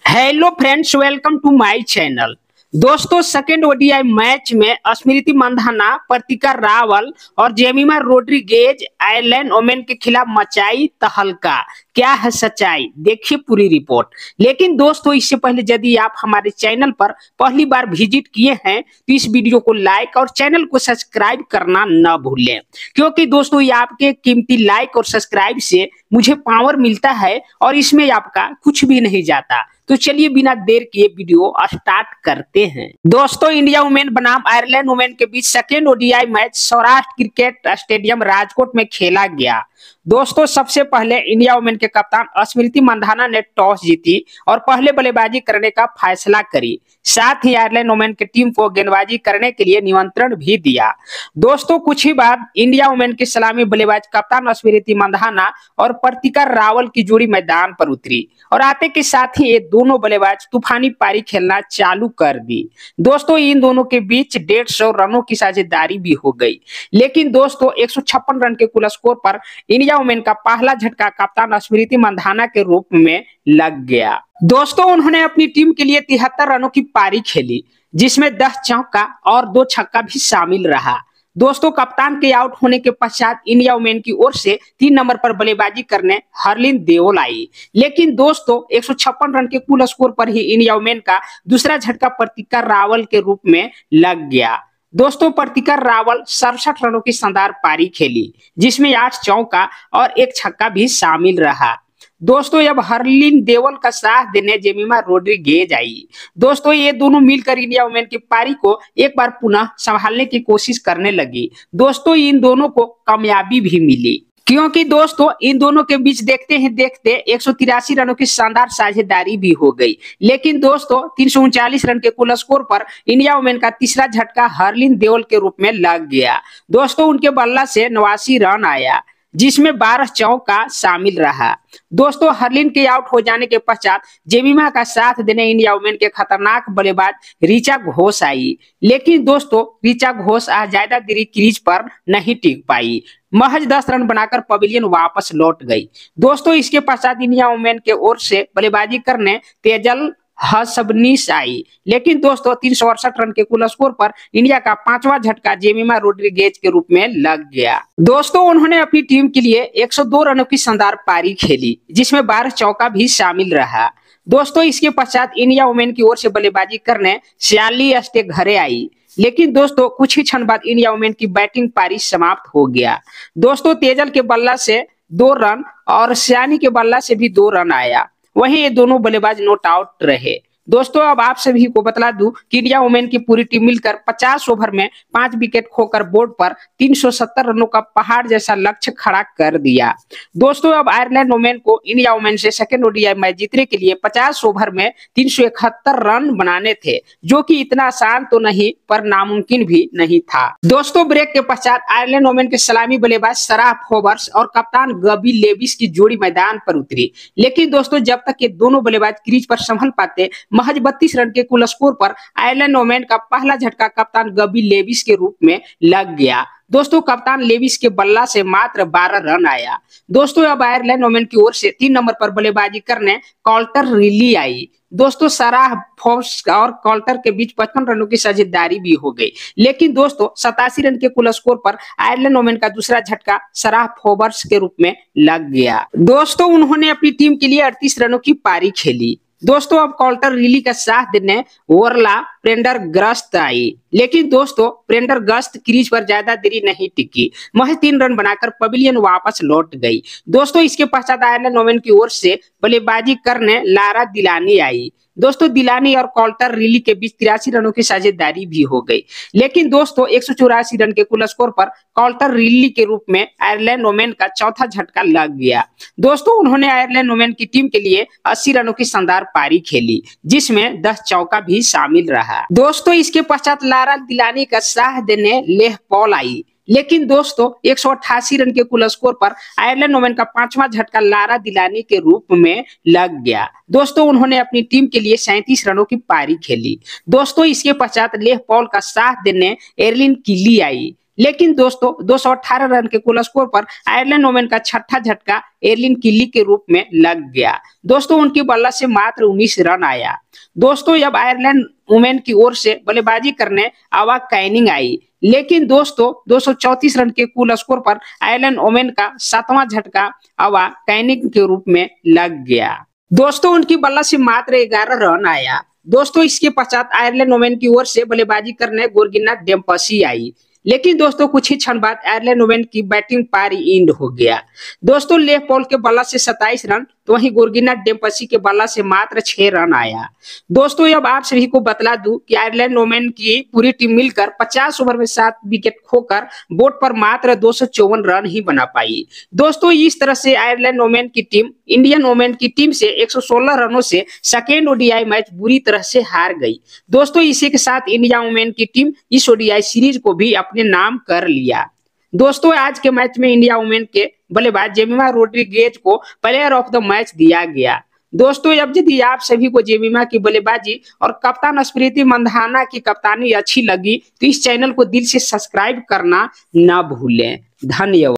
Hello friends, welcome to my channel. दोस्तों, second ODI match में स्मृति मंधाना, प्रतिका रावल और जेमिमा रोड्रिगेज आयरलैंड ओमेन के खिलाफ मचाई तहलका। क्या है सच्चाई, देखिए पूरी रिपोर्ट। लेकिन दोस्तों, इससे पहले यदि आप हमारे चैनल पर पहली बार विजिट किए हैं तो इस वीडियो को लाइक और चैनल को सब्सक्राइब करना न भूलें, क्योंकि दोस्तों ये आपके कीमती लाइक और सब्सक्राइब से मुझे पावर मिलता है और इसमें आपका कुछ भी नहीं जाता। तो चलिए बिना देर किए वीडियो स्टार्ट करते हैं। दोस्तों, इंडिया वुमेन बनाम आयरलैंड वुमेन के बीच second ODI match Saurashtra cricket stadium Rajkot में खेला गया। दोस्तों, सबसे पहले इंडिया वुमेन के कप्तान स्मृति मंधाना ने टॉस जीती और पहले बल्लेबाजी करने का फैसला करी। साथ ही आयरलैंड वुमेन की टीम को गेंदबाजी करने के लिए निमंत्रण भी दिया। दोस्तों, कुछ ही बाद इंडिया वुमेन की सलामी बल्लेबाज कप्तान स्मृति मंधाना और प्रतिका रावल की जोड़ी मैदान पर उतरी और आते के साथ ही ये दोनों बल्लेबाज तूफानी पारी खेलना चालू कर दी। दोस्तों, इन दोनों के बीच 150 रनों की साझेदारी भी हो गई। लेकिन दोस्तों, 156 रन के कुल स्कोर पर इंडिया वुमेन का पहला झटका कप्तान स्मृति मंधाना के रूप में लग गया। दोस्तों, उन्होंने अपनी टीम के लिए 73 रनों की पारी खेली, जिसमें 10 चौका और 2 छक्का भी शामिल रहा। दोस्तों, कप्तान के आउट होने के पश्चात इंडिया वुमेन की ओर से 3 नंबर पर बल्लेबाजी करने हरलीन देओल आई। लेकिन दोस्तों, 156 रन के कुल स्कोर पर ही इंडिया वुमेन का दूसरा झटका प्रतिका रावल के रूप में लग गया। दोस्तों, प्रतिका रावल 67 रनों की शानदार पारी खेली, जिसमें 8 चौका और 1 छक्का भी शामिल रहा। दोस्तों, अब हरलीन देओल का साथ देने जेमिमा रोड्रिगेज आई। दोस्तों, ये दोनों मिलकर इंडिया वुमेन की पारी को एक बार पुनः संभालने की कोशिश करने लगी। दोस्तों, इन दोनों को कामयाबी भी मिली, क्योंकि दोस्तों इन दोनों के बीच देखते ही देखते 183 रनों की शानदार साझेदारी भी हो गई। लेकिन दोस्तों, 339 रन के कुल स्कोर पर इंडिया वुमेन का तीसरा झटका हरलीन देओल के रूप में लग गया। दोस्तों, उनके बल्ला से 89 रन आया, जिसमें 12 चौका शामिल रहा। दोस्तों, हरलीन के आउट हो जाने के पश्चात जेमिमा का साथ देने इंडिया वुमेन के खतरनाक बल्लेबाज ऋचा घोष आई। लेकिन दोस्तों, ऋचा घोष आज ज्यादा देरी क्रीज पर नहीं टिक पाई, महज 10 रन बनाकर पवेलियन वापस लौट गई। दोस्तों, इसके पश्चात इंडिया वुमेन के ओर से बल्लेबाजी करने तेजल हसबनीस आई। लेकिन दोस्तों, 368 रन के कुल स्कोर पर इंडिया का 5वां झटका जेमिमा रोड्रिगेज के रूप में लग गया। दोस्तों, उन्होंने अपनी टीम के लिए 102 रनों की शानदार पारी खेली, जिसमें 12 चौका भी शामिल रहा। दोस्तों, इसके पश्चात इंडिया वुमेन की ओर से बल्लेबाजी करने श्याली घरे आई। लेकिन दोस्तों, कुछ ही क्षण बाद इंडिया वुमेन की बैटिंग पारी समाप्त हो गया। दोस्तों, तेजल के बल्ला से 2 रन और श्यानी के बल्ला से भी 2 रन आया। वहीं ये दोनों बल्लेबाज नॉट आउट रहे। दोस्तों, अब आप सभी को बतला दूं कि इंडिया वुमेन की पूरी टीम मिलकर 50 ओवर में 5 विकेट खोकर बोर्ड पर 370 रनों का पहाड़ जैसा लक्ष्य खड़ा कर दिया। दोस्तों, अब आयरलैंड वुमेन को इंडिया वुमेन से सेकेंड ओडीआई मैच जीतने के लिए 50 ओवर में 371 रन बनाने थे, जो कि इतना आसान तो नहीं पर नामुमकिन भी नहीं था। दोस्तों, ब्रेक के पश्चात आयरलैंड वुमेन के सलामी बल्लेबाज सराह फोबर्स और कप्तान गबी लेविस की जोड़ी मैदान पर उतरी। लेकिन दोस्तों, जब तक ये दोनों बल्लेबाज क्रीज पर संभल पाते, महज 32 रन के कुल स्कोर पर आयरलैंड वुमेन का पहला झटका कप्तान गबी लेविस के रूप में लग गया। दोस्तों, कप्तान लेविस के बल्ला से मात्र 12 रन आया। दोस्तों, अब आयरलैंड वुमेन की ओर से 3 नंबर पर बल्लेबाजी करने कॉल्टर रिली आई। दोस्तों, सराह फोर्स और कॉल्टर के बीच 55 रनों की साझेदारी भी हो गई। लेकिन दोस्तों, 87 रन के कुल स्कोर पर आयरलैंड वुमेन का दूसरा झटका सराह फोबर्स के रूप में लग गया। दोस्तों, उन्होंने अपनी टीम के लिए 38 रनों की पारी खेली। दोस्तों, अब कॉल्टर रिली का साथ देने वरला प्रेंडरगस्ट आई। लेकिन दोस्तों, प्रेंडरगस्ट क्रीज पर ज्यादा देरी नहीं टिकी, महज 3 रन बनाकर पवेलियन वापस लौट गई। दोस्तों, इसके पश्चात आयरलैंड वुमेन की ओर से बल्लेबाजी करने लारा दिलानी आई। दोस्तों, दिलानी और कॉल्टर रिली के बीच 83 रनों की साझेदारी भी हो गई। लेकिन दोस्तों, 184 रन के कुल स्कोर पर कॉल्टर रिली के रूप में आयरलैंड वुमेन का चौथा झटका लग गया। दोस्तों, उन्होंने आयरलैंड वुमेन की टीम के लिए 80 रनों की शानदार पारी खेली, जिसमें 10 चौका भी शामिल रहा। दोस्तों, इसके पश्चात लारा दिलानी का साथ देने लेह पॉल आई। लेकिन दोस्तों, 188 रन के कुल स्कोर पर आयरलैंड वुमेन का 5वां झटका लारा दिलानी के रूप में लग गया। दोस्तों, उन्होंने अपनी टीम के लिए 37 रनों की पारी खेली। दोस्तों, इसके पश्चात लेह पॉल का साथ देने एरलिन किली आई। लेकिन दोस्तों 218 रन के कुल स्कोर पर आयरलैंड वोमेन का छठा झटका एर्लिन किली के रूप में लग गया। दोस्तों उनकी बल्ला से मात्र 19 रन आया। दोस्तों जब आयरलैंड वुमेन की ओर से बल्लेबाजी करने आवा कैनिंग आई, लेकिन दोस्तों 234 रन के कुल स्कोर पर आयरलैंड वुमेन का सातवां झटका आवा कैनिंग के रूप में लग गया। दोस्तों उनकी बल्ला से मात्र 11 रन आया। दोस्तों इसके पश्चात आयरलैंड वुमेन की ओर से बल्लेबाजी करने गोर्गिना डेम्पसी आई, लेकिन दोस्तों कुछ ही क्षण बाद आयरलैंड वुमेन की बैटिंग पारी इंड हो गया। दोस्तों लेफ पॉल के बल्ला से 27 रन तो वहीं गोर्गिना डेम्पसी के बल्ला से मात्र 6 रन आया। दोस्तों अब आप सभी को बतला दूं कि आयरलैंड वुमेन की पूरी टीम मिलकर 50 ओवर में 7 विकेट खोकर बोर्ड पर मात्र 254 रन ही बना पाई। दोस्तों इस तरह से आयरलैंड वुमेन की टीम इंडियन वुमेन की टीम से 116 रनों से सेकेंड ओडीआई मैच बुरी तरह से हार गई। दोस्तों इसी के साथ इंडिया वुमेन की टीम इस ओडीआई सीरीज को भी अपने नाम कर लिया। दोस्तों आज के मैच में इंडिया वुमेन के बल्लेबाज जेमिमा रोड्रिगेज को प्लेयर ऑफ द मैच दिया गया। दोस्तों अब यदि आप सभी को जेमिमा की बल्लेबाजी और कप्तान स्मृति मंधाना की कप्तानी अच्छी लगी तो इस चैनल को दिल से सब्सक्राइब करना ना भूलें। धन्यवाद।